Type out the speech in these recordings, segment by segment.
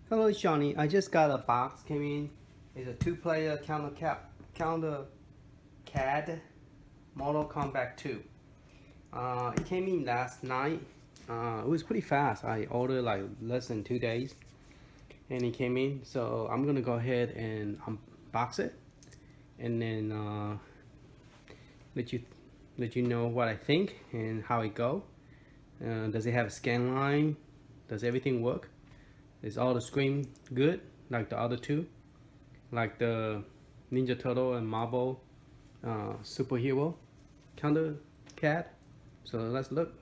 Hello, Shawnee. I just got a box came in. It's a two-player CounterCAD Mortal Kombat 2. It came in last night. It was pretty fast. I ordered like less than 2 days, and it came in. So I'm gonna go ahead and unbox it, and then let you let you know what I think and how it go. Does it have a scan line? Does everything work? Is all the screen good like the other two, like the Ninja Turtle and Marvel superhero counter CAD? So let's look.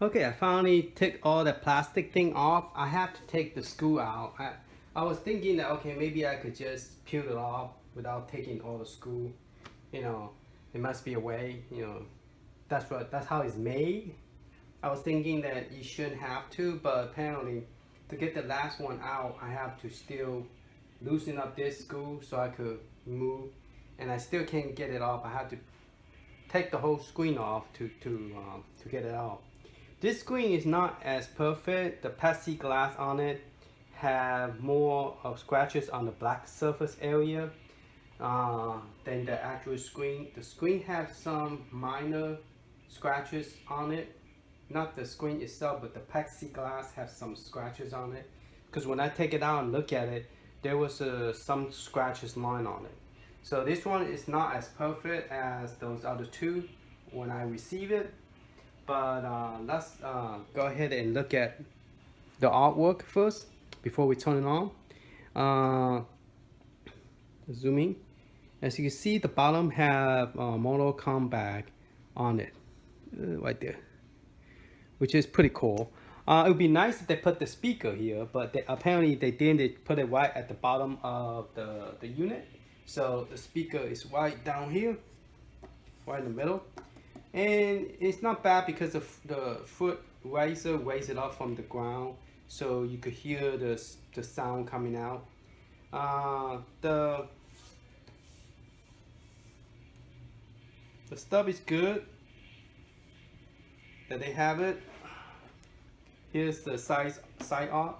Okay, I finally took all the plastic thing off. I have to take the screw out. I was thinking that okay, maybe I could just peel it off without taking all the screw. You know, there must be a way. That's how it's made. I was thinking that you shouldn't have to, but apparently, to get the last one out, I have to still loosen up this screw so I could move, and I still can't get it off. I have to take the whole screen off to get it off. This screen is not as perfect. The plexiglass on it have more of scratches on the black surface area than the actual screen. The screen has some minor scratches on it. Not the screen itself, but the plexiglass has some scratches on it. Because when I take it out and look at it, there was some scratches line on it. So this one is not as perfect as those other two when I receive it. But let's go ahead and look at the artwork first before we turn it on. Zooming. As you can see, the bottom have Mortal Kombat on it, right there, which is pretty cool. It would be nice if they put the speaker here, but apparently they didn't. They put it right at the bottom of the unit. So the speaker is right down here, right in the middle. And it's not bad because the foot raises it up from the ground, so you could hear the sound coming out. The stuff is good that they have it. Here's the side art,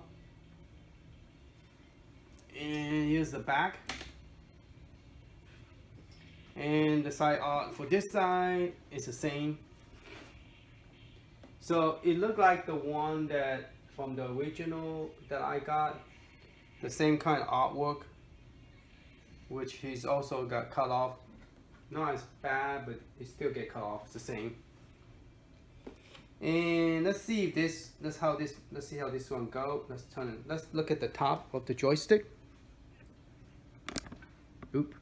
and here's the back. And the side art for this side is the same. So it looked like the one that from the original that I got, the same kind of artwork, which he's also got cut off. Not as bad, but it still get cut off. It's the same. And let's see if let's see how this one go. Let's turn it. Let's look at the top of the joystick. Oop.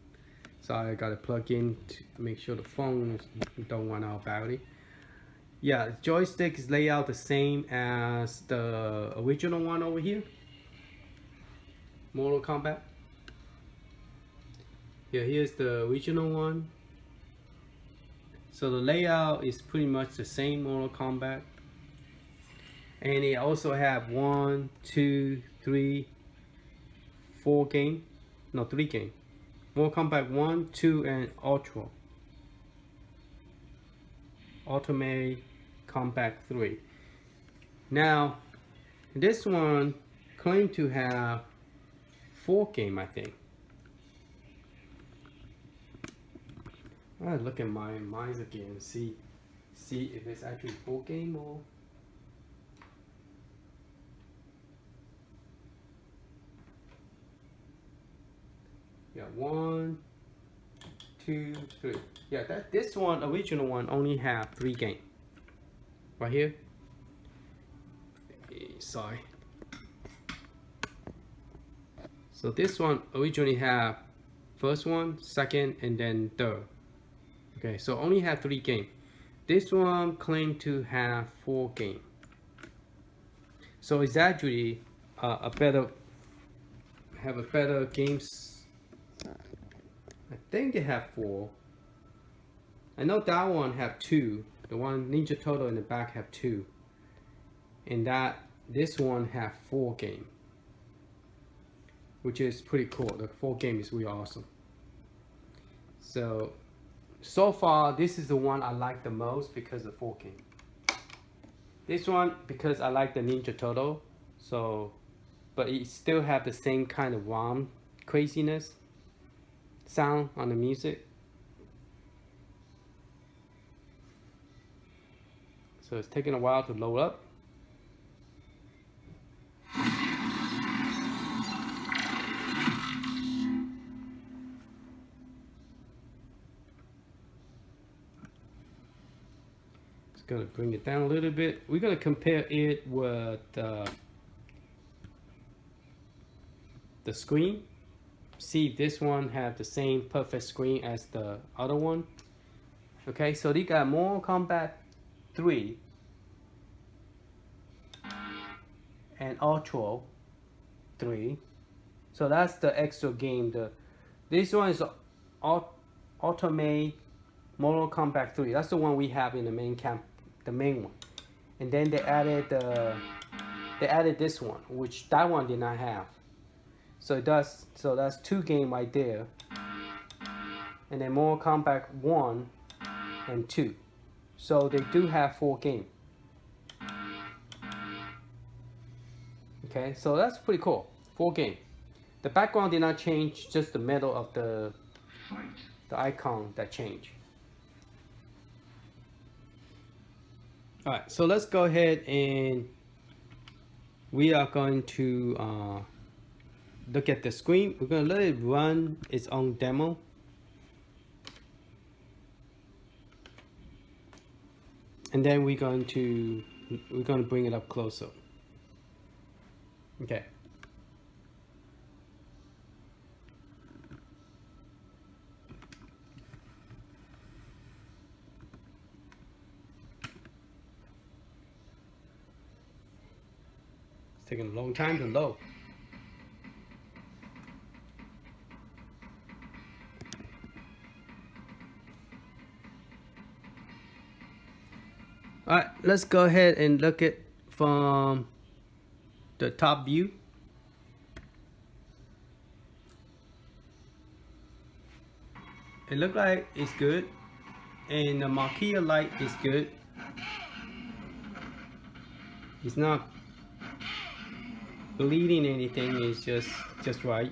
Sorry, I gotta plug in to make sure the phone don't run out of battery. Yeah, the joystick is laid out the same as the original one over here, Mortal Kombat. Yeah, here's the original one. So the layout is pretty much the same Mortal Kombat. And it also have 1, 2, 3, 4 game. No, 3 game. Mortal Kombat 1, 2, and Ultra. Ultimate Kombat 3. Now, this one claimed to have 4 game, I think. I look at my mines again and see if it's actually 4 game or. Yeah, 1, 2, 3. Yeah, this one, original one, only have 3 game. Right here. Sorry. So this one originally have first one, second, and then third. Okay, so only have 3 game. This one claimed to have 4 game. So it's actually a better games. I think they have 4. I know that one have 2. The one Ninja Turtle in the back have 2. And this one have 4 game. Which is pretty cool. The 4 game is really awesome. So far, this is the one I like the most because of 4 game. This one because I like the Ninja Turtle. But it still have the same kind of warm craziness sound on the music. So it's taking a while to load up. Gonna bring it down a little bit. We're gonna compare it with the screen. See if this one have the same perfect screen as the other one. Okay, so they got Mortal Kombat 3 and Ultra 3. So that's the extra game. This one is Ultimate Mortal Kombat 3. That's the one we have in the main camp. The main one, and then they added this one, which that one did not have. So that's 2 game right there, and then Mortal Kombat 1 and 2. So they do have 4 game. Okay, so that's pretty cool. 4 game. The background did not change, just the middle of the icon that changed. Alright, so let's go ahead and we are going to look at the screen. We're going to let it run its own demo. And then we're going to bring it up closer. Okay. Taking a long time to load. Alright, let's go ahead and look at from the top view. It looks like it's good, and the marquee light is good. It's not bleeding anything, is just right.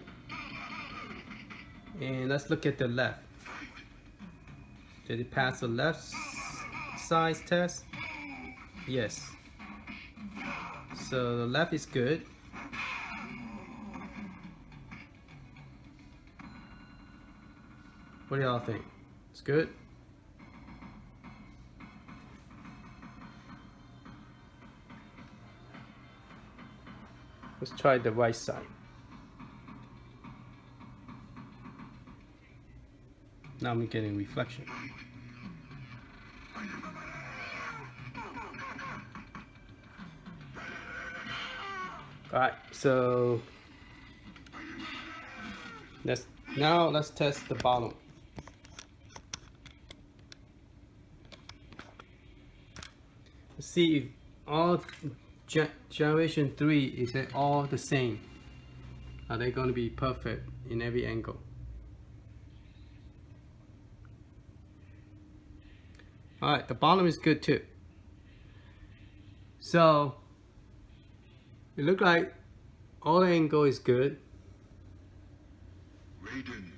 And let's look at the left. Did it pass the left size test? Yes. So the left is good. What do y'all think? It's good? Let's try the right side. Now I'm getting reflection. Alright, so let's test the bottom. Let's see if all generation 3 is it all the same. Are they going to be perfect in every angle? Alright, the bottom is good too. So it looks like all the angle is good. Maiden.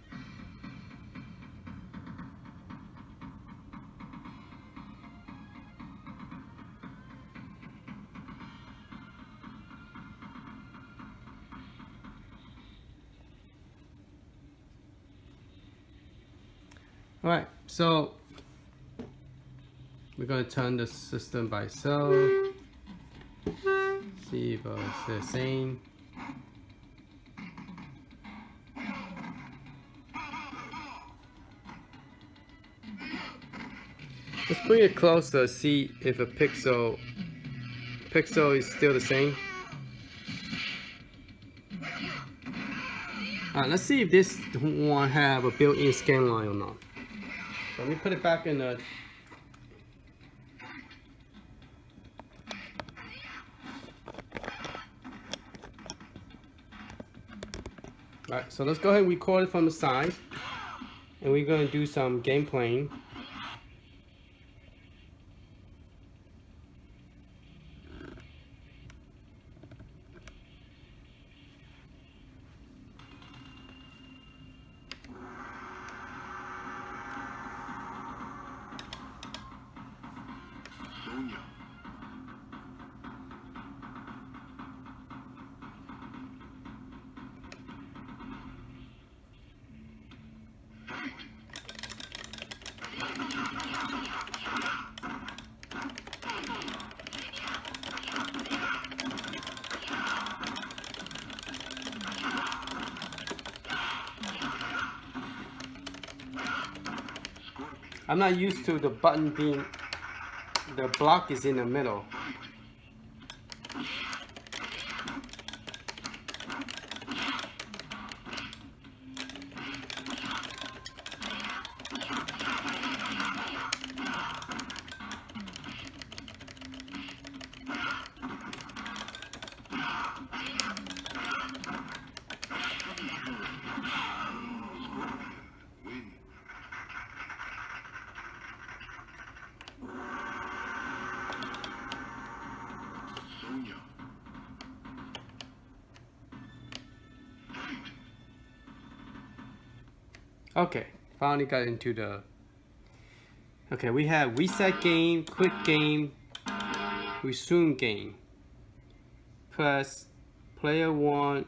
All right, so we're gonna turn the system by itself. See if it's the same. Let's bring it closer, see if a pixel is still the same. Alright, let's see if this one have a built-in scanline or not. So let me put it back in the Alright, so let's go ahead and record it from the side. And we're gonna do some game playing. I'm not used to the button being, the block is in the middle. Okay, finally got into the. Okay, we have reset game, quit game, resume game. Press player 1,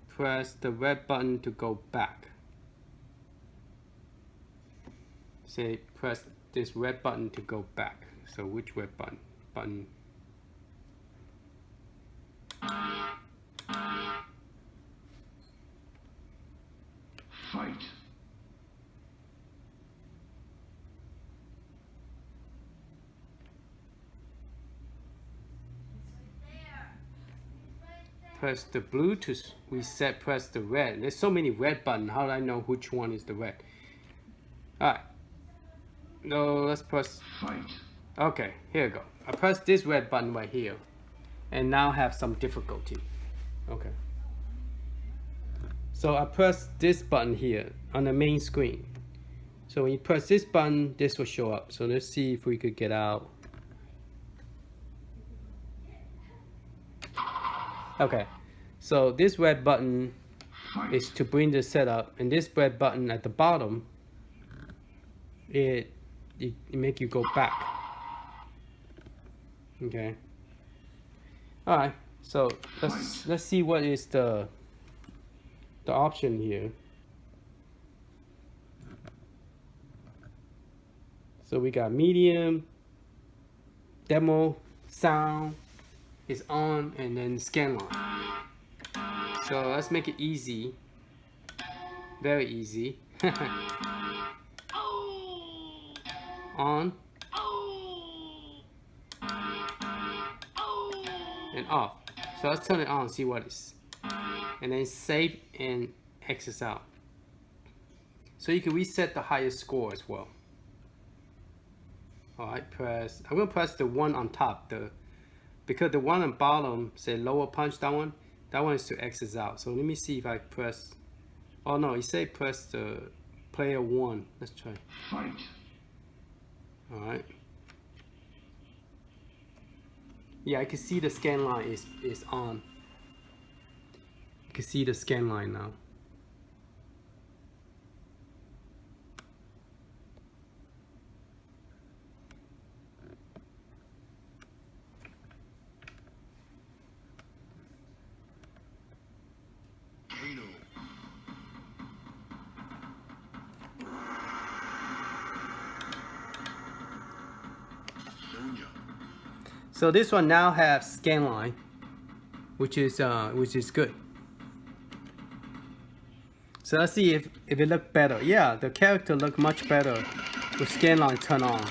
press the red button to go back. Say press this red button to go back. So which red button? Fight. Press the blue to reset, press the red. There's so many red buttons. How do I know which one is the red? Alright. No, let's press. Fight. Okay, here we go. I press this red button right here. And now have some difficulty. Okay. So I press this button here on the main screen. So when you press this button, this will show up. So let's see if we could get out. Okay, so this red button is to bring the setup, and this red button at the bottom, it make you go back. Okay. All right. So let's see what is the option here. So we got medium, demo, sound is on, and then scanline. So let's make it easy, very easy. On and off. So let's turn it on, see what it is, and then save and exit out. So you can reset the highest score as well. All right, I'm gonna press the one on top, because the one on bottom say lower punch, that one is to exit out. So let me see if I press. Oh no, it say press the player 1. Let's try. Fight. All right. Yeah, I can see the scan line is on. You can see the scan line now. So this one now has scanline, which is good. So let's see if it look better. Yeah, the character look much better with scanline turned on.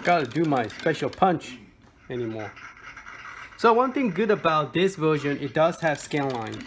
Gotta do my special punch anymore. So one thing good about this version, it does have scanline.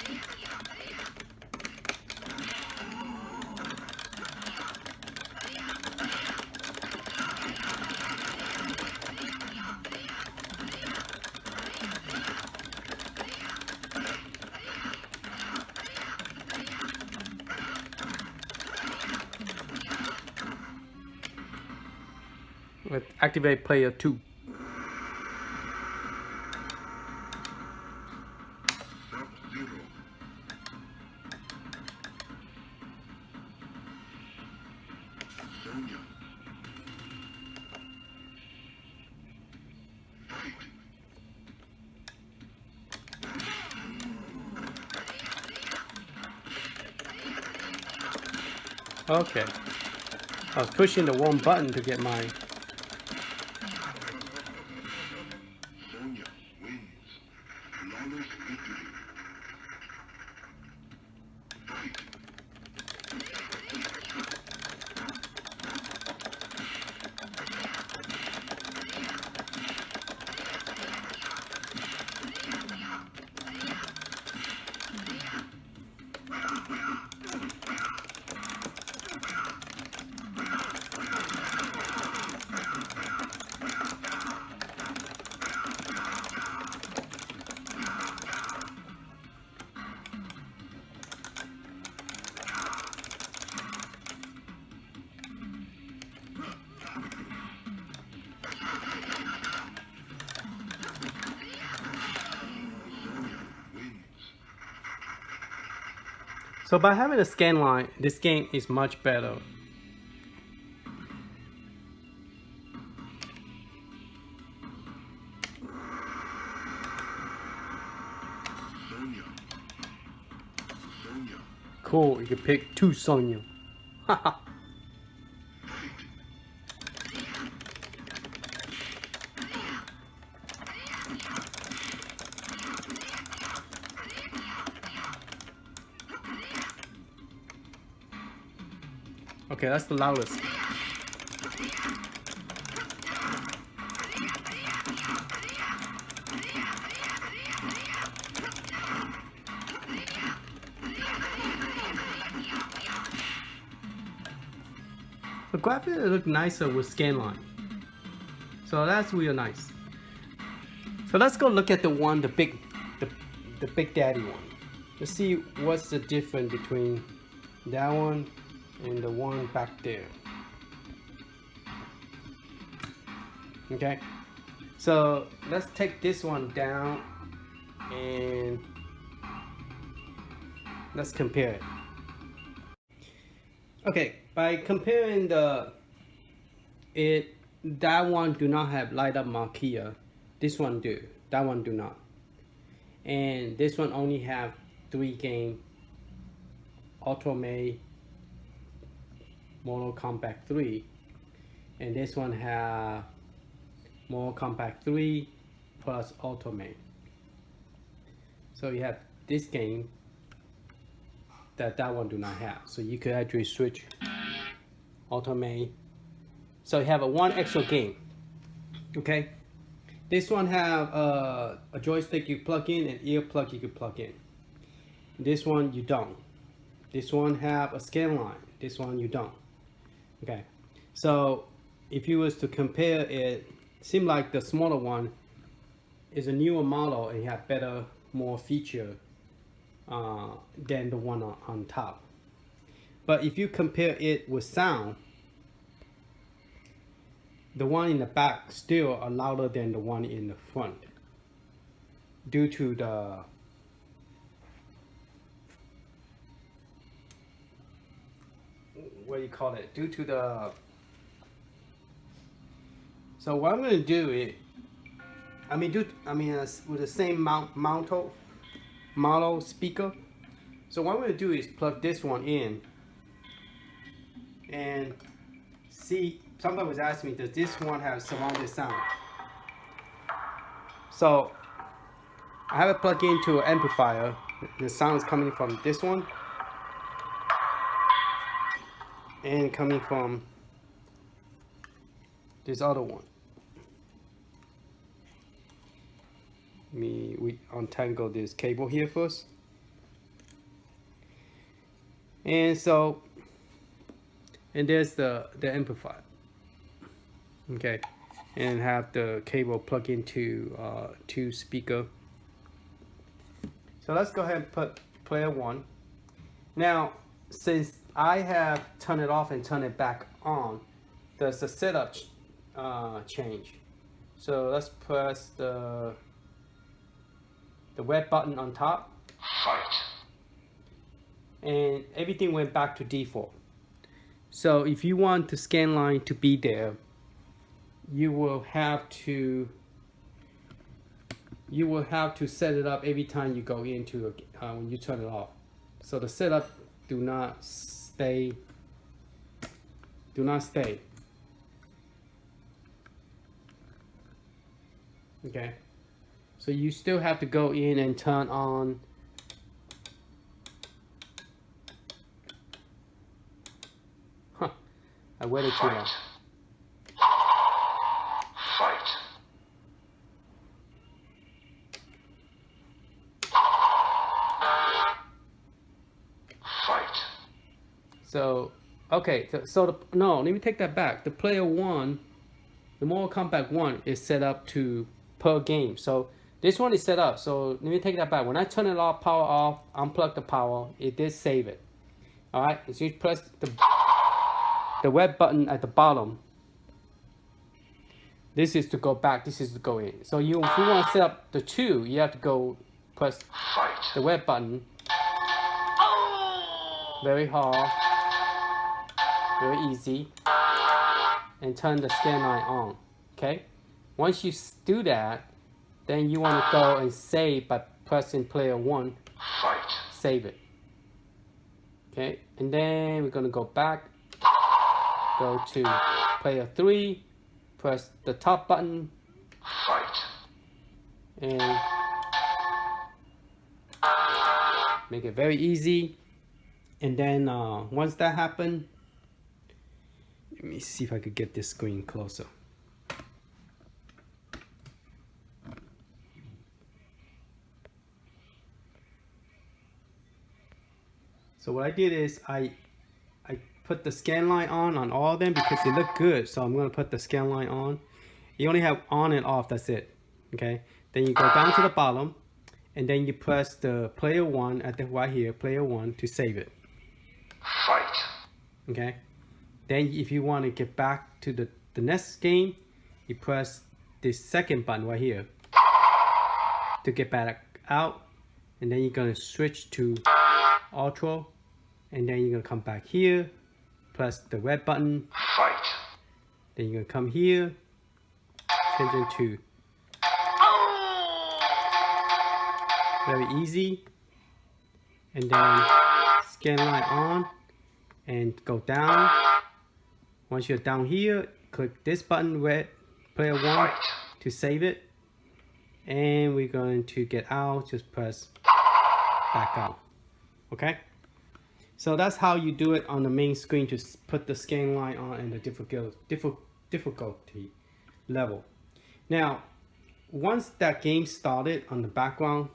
Let's activate player 2. Okay. I was pushing the wrong button to get my... So by having a scanline, this game is much better. Cool, you can pick 2 Sonya. Haha. Okay, that's the loudest. The graphics look nicer with scanline. So that's real nice. So let's go look at the big daddy one. Let's see what's the difference between that one and the one back there. Okay, so let's take this one down and let's compare it. Okay, by comparing that one do not have light up marquee. This one do. That one do not. And this one only have 3 game automate Mortal Kombat 3, and this one have Mortal Kombat 3 plus Ultimate. So you have this game that one do not have. So you could actually switch Ultimate. So you have one extra game. Okay. This one have a joystick you plug in and ear plug you could plug in. This one you don't. This one have a scanline. This one you don't. Okay, so if you was to compare it, seem like the smaller one is a newer model and have better, more feature than the one on top. But if you compare it with sound, the one in the back still are louder than the one in the front, due to what do you call it? Due to the. So what I'm gonna do is, with the same model speaker. So what I'm gonna do is plug this one in and see. Somebody was asking me, does this one have surrounded sound? So I have it plugged into an amplifier. The sound is coming from this one and coming from this other one. We untangle this cable here first. And so, and there's the amplifier. Okay, and have the cable plug into two speaker. So let's go ahead and put player one. Now, since I have turned it off and turned it back on, there's a setup change. So let's press the red button on top. Fight. And everything went back to default. So if you want the scan line to be there, you will have to set it up every time you go into when you turn it off. So the setup do not stay. Okay. So you still have to go in and turn on I waited too long. Fight. Fight. So, okay, no, let me take that back. The player one, the Mortal Kombat 1 is set up to per game. So this one is set up. So let me take that back. When I turn it off, power off, unplug the power, it did save it. All right, so you press the red button at the bottom. This is to go back, this is to go in. So if you want to set up the 2, you have to go press the red button. Very hard, very easy. And turn the scan line on, okay? Once you do that, then you want to go and save by pressing player 1. Save it. Okay, and then we're going to go back. Go to player 3, press the top button, and make it very easy. And then once that happens, let me see if I could get this screen closer. So what I did is I put the scan line on all of them because they look good. So I'm going to put the scan line on. You only have on and off, that's it. Okay. Then you go down to the bottom and then you press the player 1 at the right here, player 1 to save it. Fight. Okay. Then if you want to get back to the next game, you press this second button right here to get back out. And then you're going to switch to Ultra. And then you're going to come back here. Press the red button. Fight. Then you're gonna come here, change into very easy, and then scan line on and go down. Once you're down here, click this button, red player 1, to save it, and we're going to get out. Just press back out. Okay. So that's how you do it on the main screen to put the scan line on and the difficulty level. Now, once that game started on the background,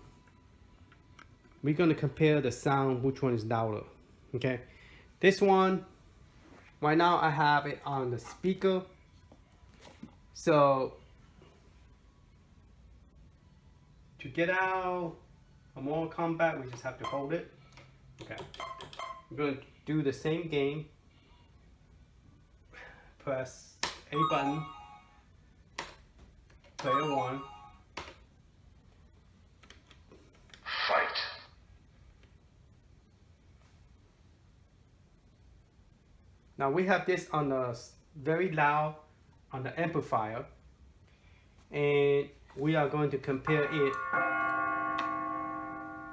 we're going to compare the sound, which one is louder. Okay, this one, right now I have it on the speaker. So, to get out of Mortal Kombat, we just have to hold it. Okay. We're going to do the same game. Press A button, player 1. Fight. Now we have this on the very loud on the amplifier, and we are going to compare it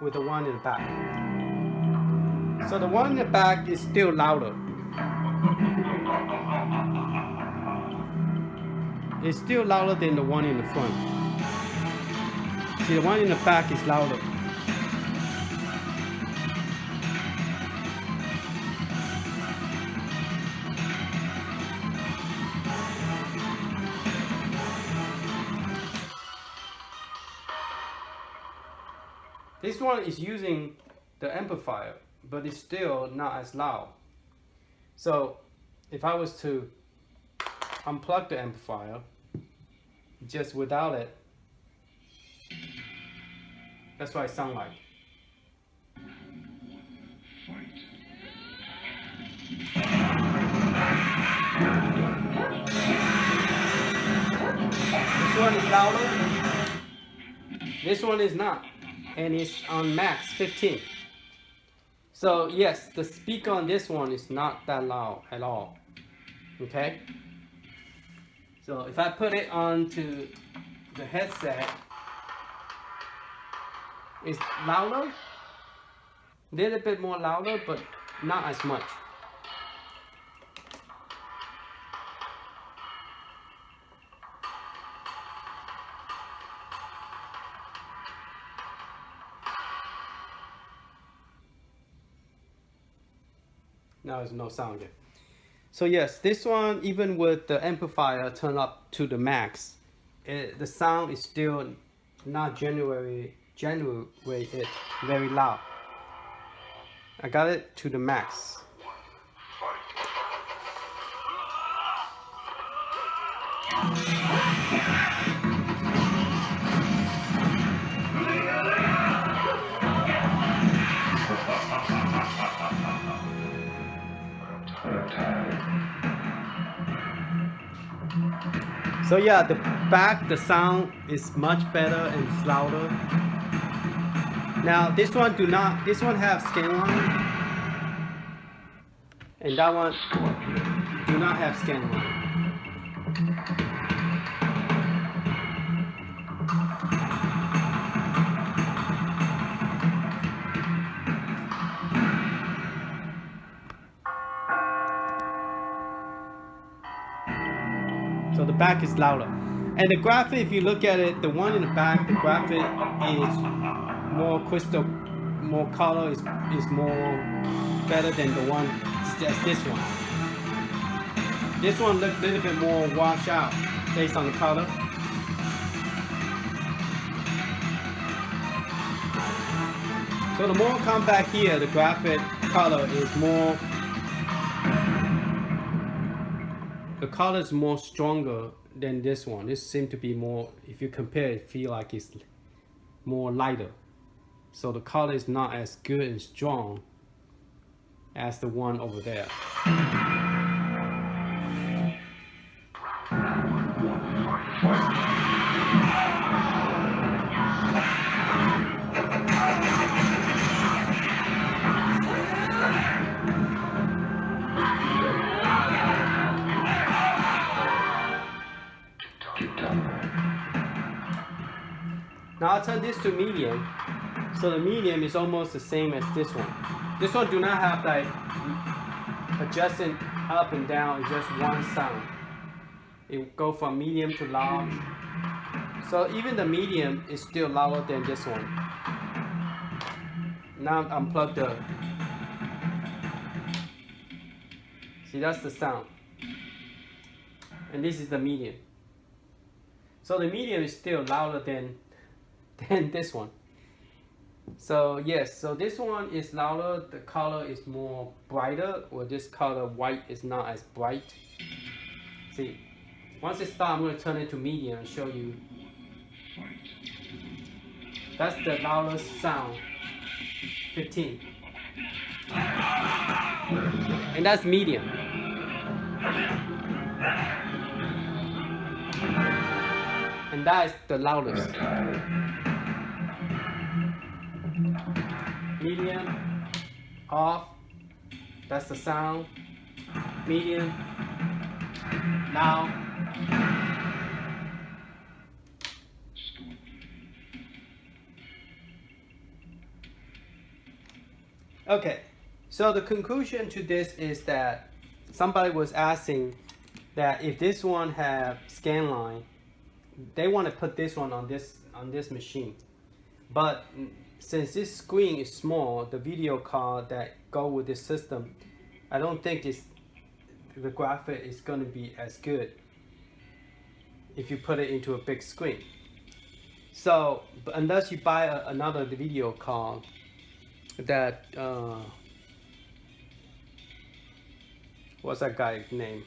with the one in the back. So the one in the back is still louder. It's still louder than the one in the front. See, the one in the back is louder. This one is using the amplifier, but it's still not as loud. So if I was to unplug the amplifier, just without it, that's what it sounds like. This one is louder, this one is not, and it's on max 15. So yes, the speaker on this one is not that loud at all. Okay? So if I put it onto the headset, it's louder, a little bit more louder, but not as much. Now there's no sound there. So yes, this one, even with the amplifier turned up to the max, the sound is still not generate it very loud. I got it to the max. So yeah, the back, the sound is much better and it's louder. Now this one have scanline, and that one do not have scanline. So the back is louder. And the graphic, if you look at it, the one in the back, the graphic is more crystal, more color, is more better than the one, that's this one. This one looks a little bit more washed out based on the color. So the more come back here, the graphic color is more, the color is more stronger than this one. This seems to be more, if you compare it, feel like it's more lighter. So the color is not as good and strong as the one over there. Now I'll turn this to medium. So the medium is almost the same as this one. This one do not have like adjusting up and down, it's just one sound. It will go from medium to loud. So even the medium is still louder than this one. Now unplug the, see, that's the sound. And this is the medium. So the medium is still louder than this one. So yes, so this one is louder, the color is more brighter, or this color white is not as bright. See, once it starts, I'm going to turn it to medium and show you. That's the loudest sound, 15. And that's medium. And that is the loudest. Medium, off, that's the sound. medium, loud. Okay, so the conclusion to this is that somebody was asking that if this one have scanline, they want to put this one on this machine, but since this screen is small, the video card that go with this system, I don't think the graphic is going to be as good if you put it into a big screen. So unless you buy another video card that what's that guy's name?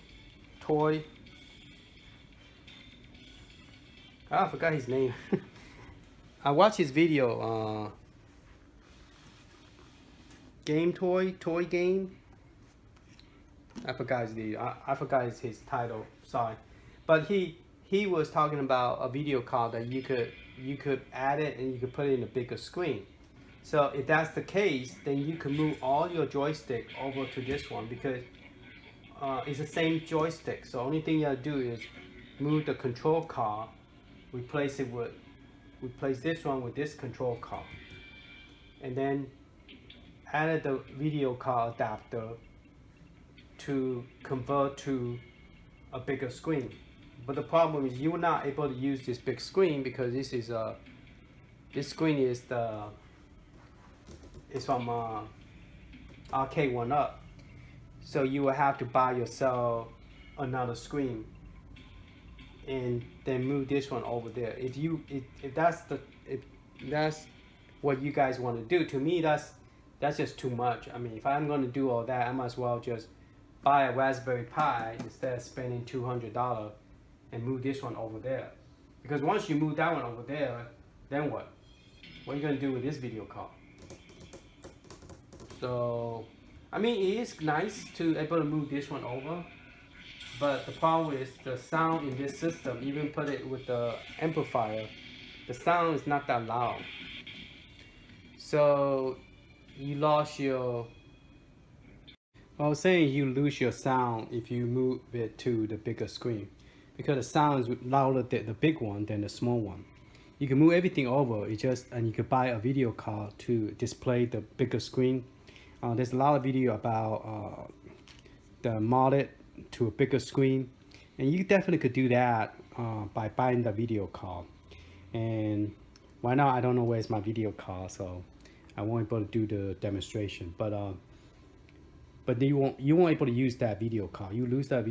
I forgot his name. I watched his video. Toy game. I forgot I forgot his title. Sorry, but he was talking about a video card that you could add it and you could put it in a bigger screen. So if that's the case, then you can move all your joystick over to this one because it's the same joystick. So only thing you have to do is move the control card, replace this one with this control card, and then add the video card adapter to convert to a bigger screen. But the problem is you're not able to use this big screen because this screen is from Arcade 1-Up. So you will have to buy yourself another screen and then move this one over there. If that's what you guys want to do, to me that's just too much. I mean, if I'm going to do all that, I might as well just buy a Raspberry Pi instead of spending $200 and move this one over there. Because once you move that one over there, then what? What are you going to do with this video card? So, I mean, it is nice to able to move this one over, but the problem is the sound in this system, even put it with the amplifier, the sound is not that loud. So you lost your, I was saying you lose your sound if you move it to the bigger screen, because the sound is louder the big one than the small one. You can move everything over, and you can buy a video card to display the bigger screen. There's a lot of video about the modded to a bigger screen, and you definitely could do that by buying the video card. And right now I don't know where's my video card, so I won't able to do the demonstration. But you won't able to use that video card. You lose that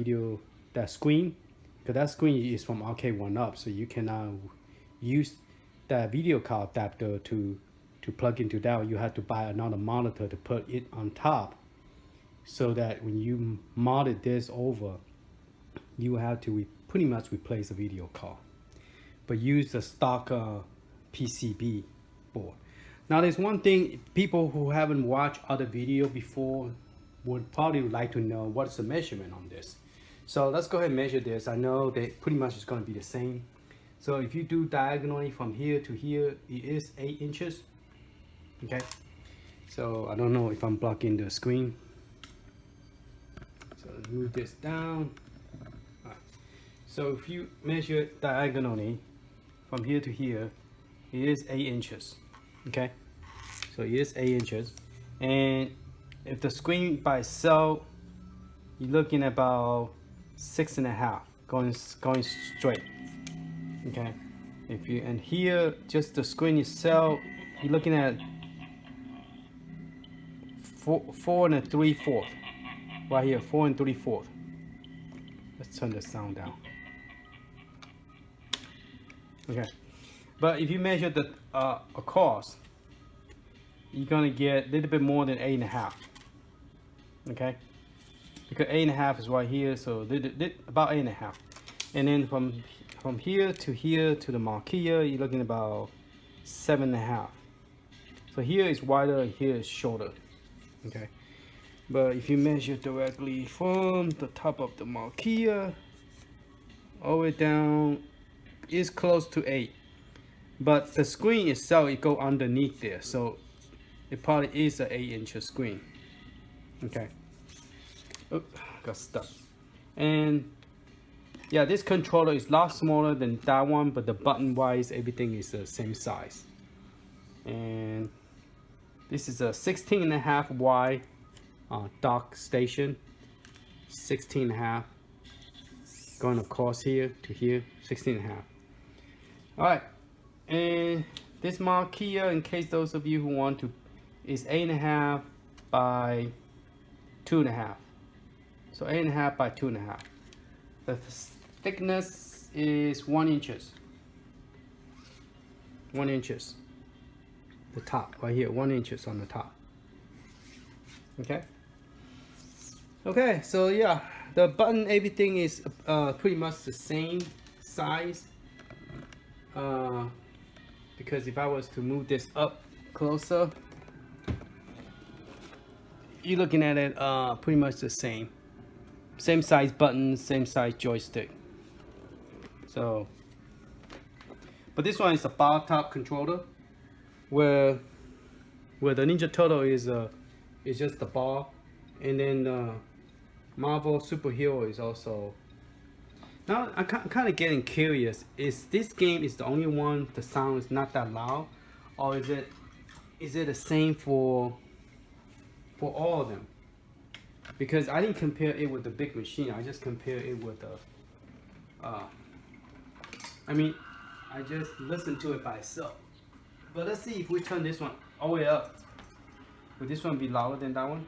screen, because that screen is from Arcade 1-Up, so you cannot use that video card adapter to plug into that. You have to buy another monitor to put it on top, so that when you modded this over, you have to pretty much replace the video card, but use the stock PCB board. Now there's one thing people who haven't watched other video before would probably like to know: what's the measurement on this? So let's go ahead and measure this. I know that pretty much it's going to be the same. So if you do diagonally from here to here, it is 8 inches. Okay, so I don't know if I'm blocking the screen, so let's move this down. All right. So if you measure diagonally from here to here, it is 8 inches. Okay, so it is 8 inches, and if the screen by itself, you're looking at about 6.5 going straight. Okay, and here just the screen itself, you're looking at 4 3/4 right here, 4 3/4. Let's turn the sound down. Okay, but if you measure the across, you're gonna get a little bit more than 8.5. Okay, because 8.5 is right here, so about 8.5. And then from here to the marquee, you're looking about 7.5. So here is wider and here is shorter. Okay, but if you measure directly from the top of the marquee all the way down, it's close to 8. But the screen itself, it go underneath there, so it probably is an 8-inch screen. Okay. got stuck. And yeah, this controller is a lot smaller than that one, but the button wise, everything is the same size. And this is a 16.5 wide dock station. 16.5 going across here to here, 16.5. All right, and this marquee here, in case those of you who want to, is 8.5 by 2.5. So 8.5 by 2.5. The thickness is 1 inches. 1 inches. The top right here, 1 inches on the top. Okay. Okay, so yeah, the button, everything is pretty much the same size. Because if I was to move this up closer, you're looking at it pretty much the same. Same size buttons, same size joystick. So, but this one is a bar top controller, where the Ninja Turtle is just the bar, and then Marvel Superhero is also. Now I'm kind of getting curious. Is this game is the only one the sound is not that loud, or is it the same for all of them? Because I didn't compare it with the big machine. I just compare it with the. I mean, I just listened to it by itself. But let's see if we turn this one all the way up. Would this one be louder than that one?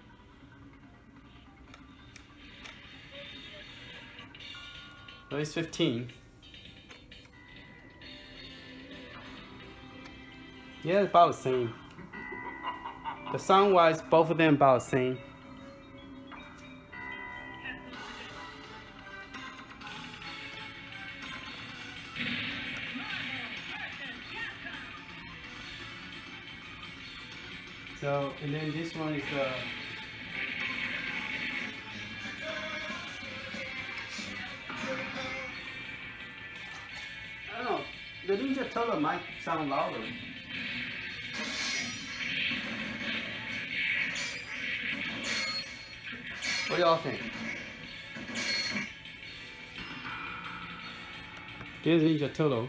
So it's 15. Yeah, it's about the same. The sound wise, both of them about the same. So, and then this one is the. I don't know. The Ninja Turtle might sound louder. What do y'all think? Here's Ninja Turtle.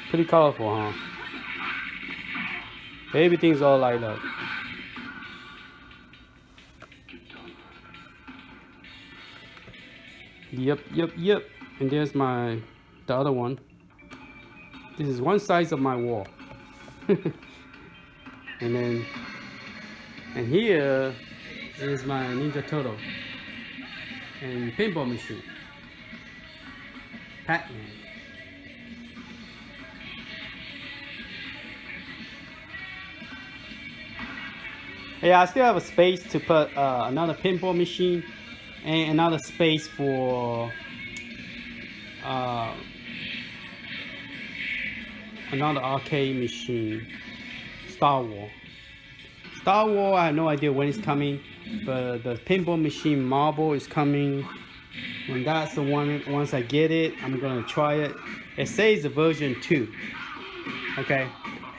Pretty colorful, huh? Everything's all light up. Yep. And there's the other one. This is one side of my wall. and here is my Ninja Turtle and pinball machine. Pac-Man. Yeah, I still have a space to put another pinball machine and another space for another arcade machine. Star Wars. I have no idea when it's coming, but the pinball machine Marvel is coming. And that's the one, once I get it, I'm gonna try it. It says the version 2. Okay?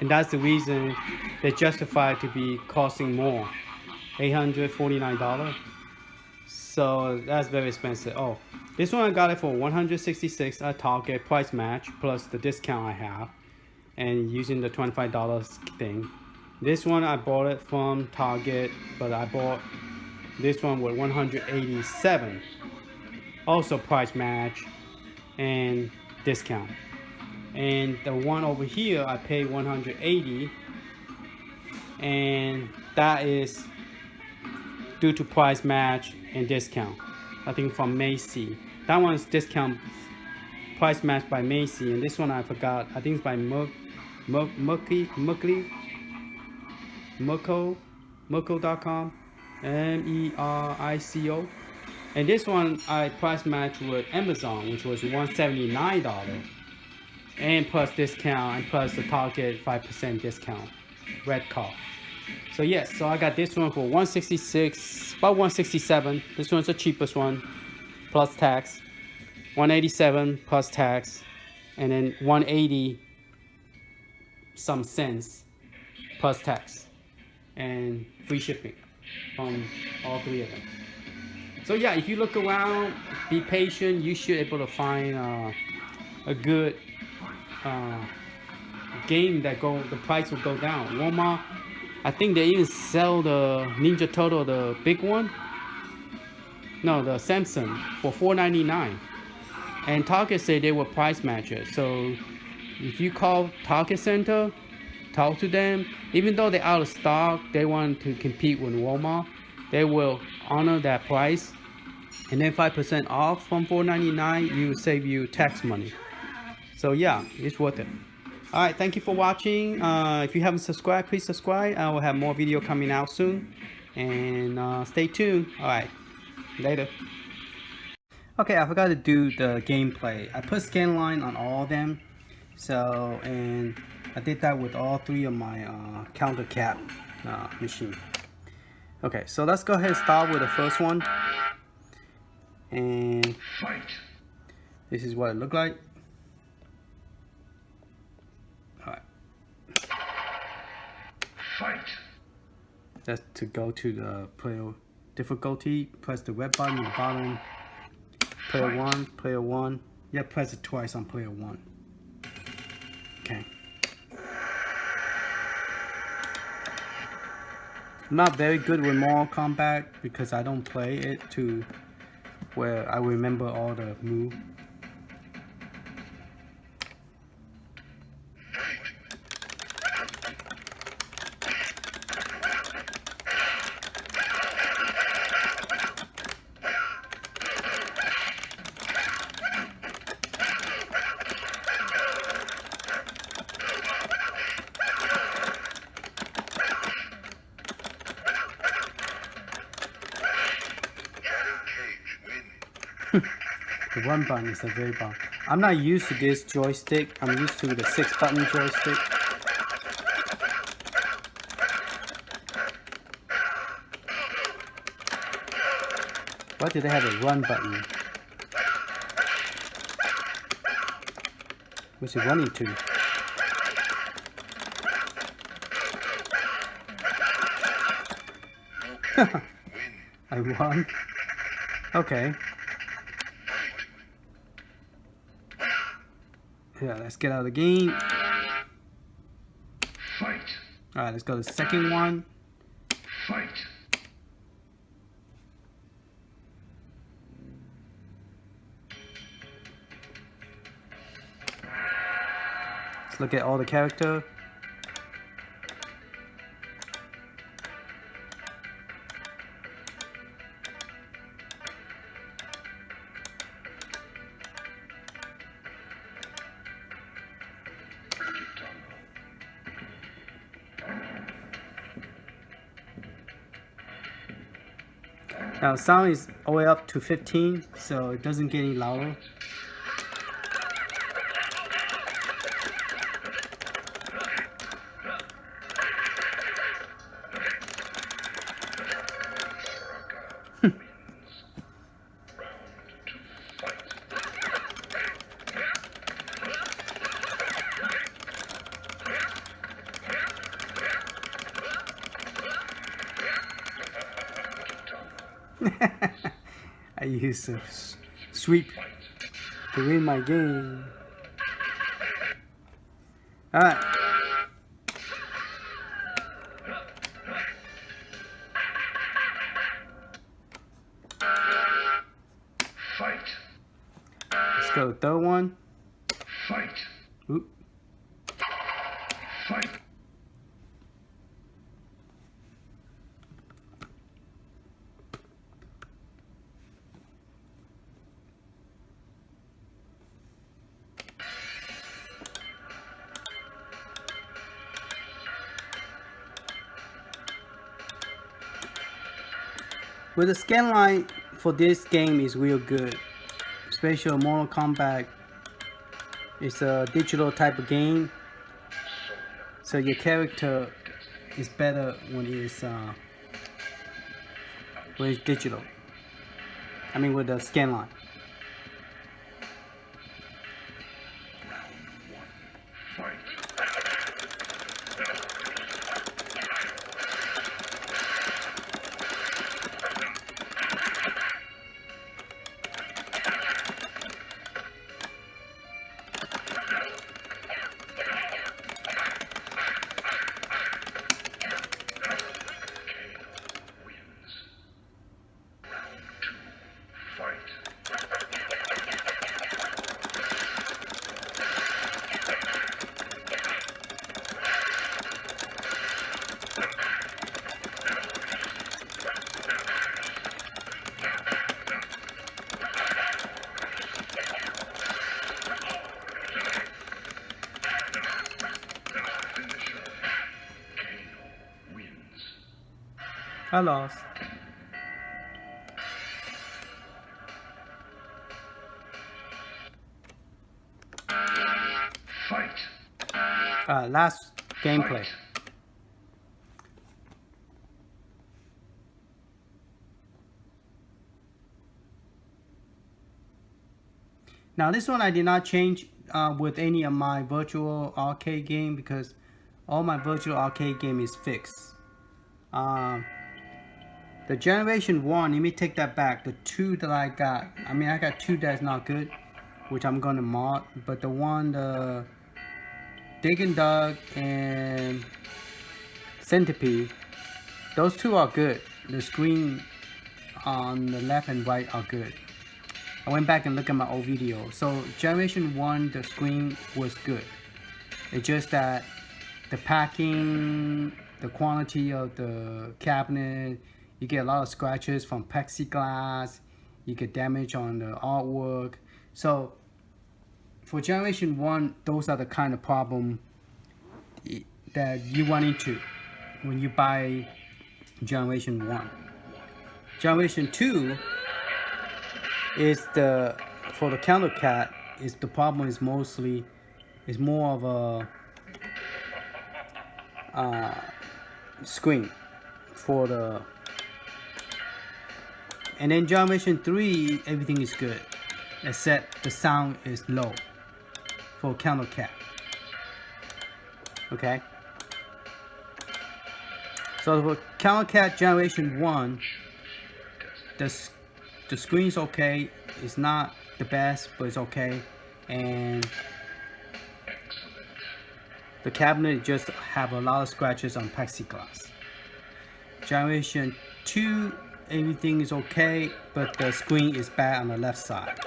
And that's the reason they justify to be costing more. $849. So that's very expensive. Oh, this one I got it for $166 at Target, price match plus the discount I have, and using the $25 thing. This one I bought it from Target, but I bought this one with $187, also price match and discount. And the one over here I paid $180, and that is due to price match and discount. I think from Macy. That one's discount price match by Macy, and this one I forgot. I think it's by Merco.com, MERICO. And this one I price matched with Amazon, which was $179, and plus discount, and plus the Target 5% discount, red card. So yes, so I got this one for $166, about $167. This one's the cheapest one, plus tax. $187 plus tax, and then $180 some cents plus tax and free shipping on all three of them. So yeah, if you look around, be patient, you should be able to find a good game that the price will go down. Walmart, I think they even sell the Ninja Turtle, the big one. No, the Samsung for $4.99. And Target say they will price match it. So if you call Target Center, talk to them. Even though they're out of stock, they want to compete with Walmart. They will honor that price. And then 5% off from $4.99, you save you tax money. So yeah, it's worth it. Alright, thank you for watching. If you haven't subscribed, please subscribe. I will have more video coming out soon. And stay tuned. Alright, later. Okay, I forgot to do the gameplay. I put scanline on all of them. So, and I did that with all three of my CounterCade machine. Okay, so let's go ahead and start with the first one. And this is what it looked like. Alright. Fight. That's to go to the player difficulty. Press the red button at the bottom. Player 1, player 1. Yeah, press it twice on player 1. Okay. I'm not very good with Mortal Kombat because I don't play it to where I remember all the moves. The one button is the very bottom. I'm not used to this joystick. I'm used to the 6-button joystick. Why do they have a run button? Where's it running to? I won. Okay. Yeah, let's get out of the game. Fight. Alright, let's go to the second one. Fight. Let's look at all the character. Now sound is all the way up to 15, so it doesn't get any louder. I use a sweep to win my game. Alright. Fight. Let's go to the third one. Fight. Oop. Fight. With the scanline for this game is real good. Especially Mortal Kombat. It's a digital type of game. So your character is better when it's digital. I mean with the scanline. I lost. Fight. Last gameplay. Fight. Now this one I did not change with any of my virtual arcade game because all my virtual arcade game is fixed. The generation 1, let me take that back. The 2 that I got, I got 2 that's not good, which I'm gonna mod, but the one, the Dig and Dug and Centipede, those 2 are good. The screen on the left and right are good. I went back and looked at my old video. So generation 1, the screen was good. It's just that the packing, the quantity of the cabinet, you get a lot of scratches from plexiglass, you get damage on the artwork. So for generation 1, those are the kind of problem that you run into when you buy generation 1. Generation 2 is for the CounterCade, is the problem is mostly is more of a screen for the, and then generation 3 everything is good except the sound is low for CounterCade. Okay, so for CounterCade generation 1, the screen's okay. It's not the best, but it's okay. And the cabinet just have a lot of scratches on plexiglass. Generation 2, everything is okay, but the screen is bad on the left side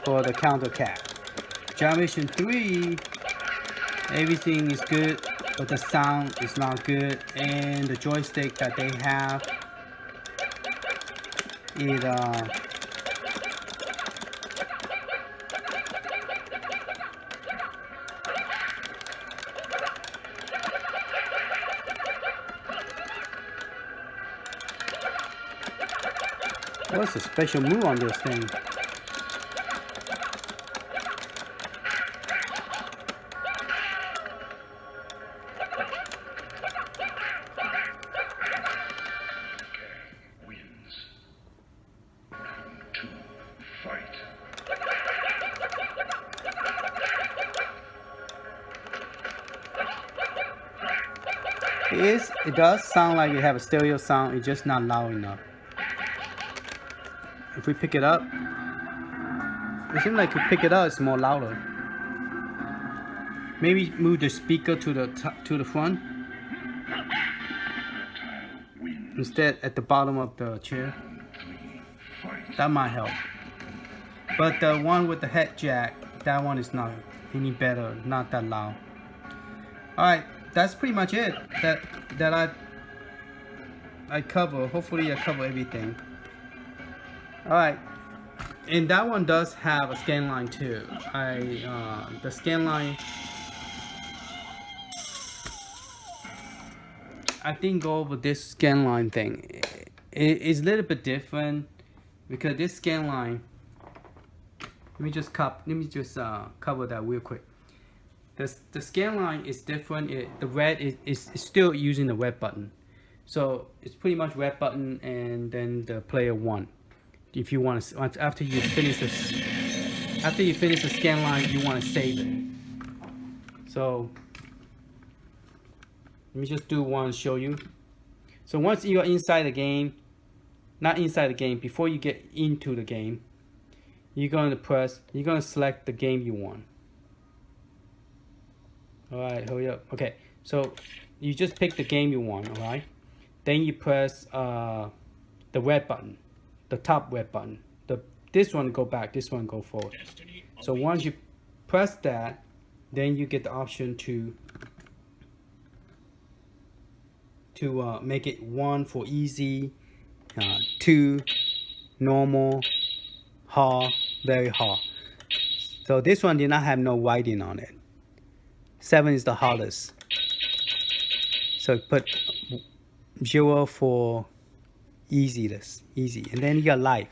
for the CounterCade. Generation 3, everything is good, but the sound is not good, and the joystick that they have, it what's a special move on this thing? It does sound like you have a stereo sound, it's just not loud enough. If we pick it up, it seems like if we pick it up, it's more louder. Maybe move the speaker to the front instead at the bottom of the chair. That might help. But the one with the head jack, that one is not any better, not that loud. Alright, that's pretty much it that I cover. Hopefully I cover everything. Alright, and that one does have a scanline too. The scanline, I didn't go over this scanline thing. It's a little bit different because this scanline, let me just cover that real quick. The scanline is different. The red is still using the red button, so it's pretty much red button and then the player 1. If you want to, after you finish the scanline, you want to save it. So let me just do one show you. So once you are inside the game, not inside the game, before you get into the game, you're going to select the game you want. Alright, hurry up. Okay, so you just pick the game you want, alright? Then you press the red button, the top red button. This one go back, this one go forward. So once you press that, then you get the option to make it 1 for easy, 2 normal, hard, very hard. So this one did not have no writing on it. 7 is the hardest. So put 0 for easy, and then you got life.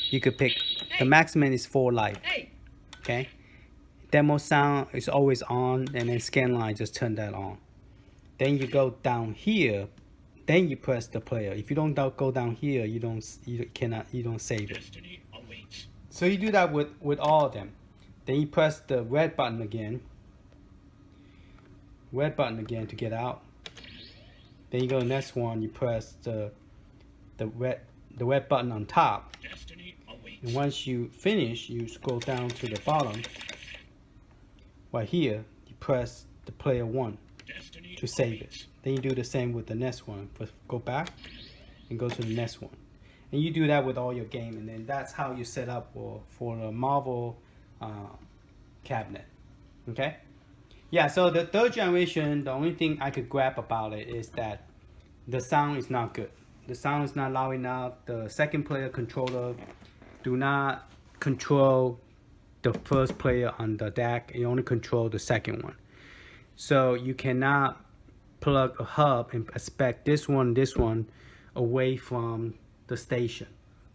You could pick the maximum is 4 life. Okay, demo sound is always on, and then scanline, just turn that on. Then you go down here, then you press the player. If you don't go down here, you don't save it. So you do that with all of them. Then you press the red button again to get out. Then you go to the next one, you press the red button on top. And once you finish, you scroll down to the bottom. Right here, you press the player 1 to save it. Then you do the same with the next one. Go back and go to the next one. And you do that with all your game, and then that's how you set up for a Marvel cabinet. Okay? Yeah, so the third generation, the only thing I could grab about it is that the sound is not good. The sound is not loud enough. The second player controller do not control the first player on the deck. You only control the second one. So you cannot plug a hub and expect this one away from the station.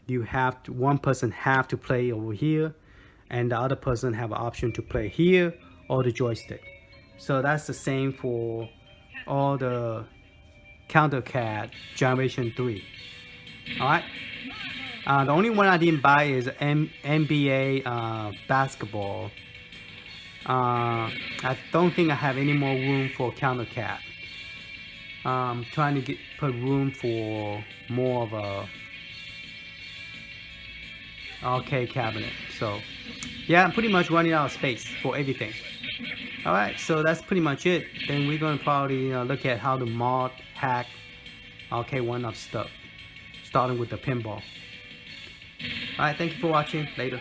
You have to, one person have to play over here, and the other person have an option to play here or the joystick. So that's the same for all the CounterCade Generation 3. Alright? The only one I didn't buy is NBA basketball. I don't think I have any more room for CounterCade. I'm trying to put room for more of a arcade cabinet. So yeah, I'm pretty much running out of space for everything. Alright, so that's pretty much it. Then we're going to probably look at how to mod, hack arcade 1-up stuff, starting with the pinball. Alright, thank you for watching. Later.